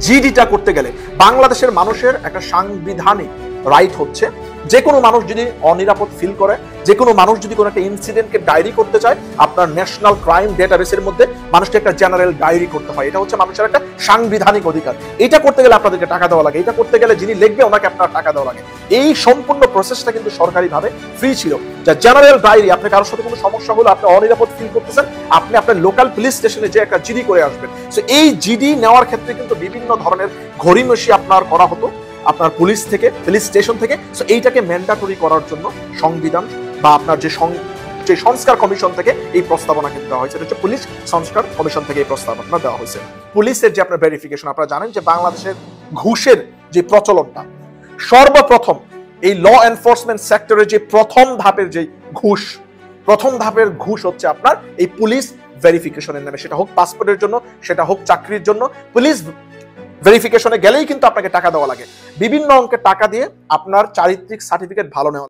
জিডিটা করতে গেলে বাংলাদেশের মানুষের একটা সাংবিধানিক রাইট হচ্ছে যে কোনো মানুষ যদি অনিরাপদ ফিল করে, যে কোনো মানুষ যদি কোনো একটা ইনসিডেন্টকে ডায়েরি করতে চায়, আপনার ন্যাশনাল ক্রাইম ডেটাবেসের মধ্যে মানুষকে একটা জেনারেল ডায়েরি করতে হয়। এটা হচ্ছে মানুষের একটা সাংবিধানিক অধিকার। এটা করতে গেলে আপনাদেরকে টাকা দেওয়া লাগে, এটা করতে গেলে যিনি লিখবে ওনাকে আপনার টাকা দেওয়া লাগে। এই সম্পূর্ণ প্রসেসটা কিন্তু সরকারিভাবে ফ্রি ছিল। যা জেনারেল ডায়েরি, আপনি কারোর সাথে কোনো সমস্যা হলো, আপনি অনিরাপদ ফিল করতেছেন, আপনি আপনার লোকাল পুলিশ স্টেশনে যে একটা জিডি করে আসবেন। সো এই জিডি নেওয়ার ক্ষেত্রে কিন্তু বিভিন্ন ধরনের ঘড়িমসি আপনার করা হতো আপনার পুলিশ থেকে, পুলিশ স্টেশন থেকে। সো এইটাকে ম্যান্ডাটরি করার জন্য সংবিধান বা আপনার যে সংস্কার কমিশন থেকে এই প্রস্তাবনা কিন্তু দেওয়া হয়েছে। এটা হচ্ছে পুলিশ সংস্কার কমিশন থেকে এই প্রস্তাবনা দেওয়া হয়েছে। পুলিশের যে আপনার ভেরিফিকেশন, আপনারা জানেন যে বাংলাদেশের ঘুষের যে প্রচলনটা সর্বপ্রথম এই ল এনফোর্সমেন্ট সেক্টরে যে প্রথম ধাপের যে ঘুষ, প্রথম ধাপের ঘুষ হচ্ছে আপনার এই পুলিশ ভেরিফিকেশনের নামে। সেটা হোক পাসপোর্টের জন্য, সেটা হোক চাকরির জন্য, পুলিশ ভেরিফিকেশনে গেলেই কিন্তু আপনাকে টাকা দেওয়া লাগে। বিভিন্ন অঙ্কের টাকা দিয়ে আপনার চারিত্রিক সার্টিফিকেট ভালো নেওয়া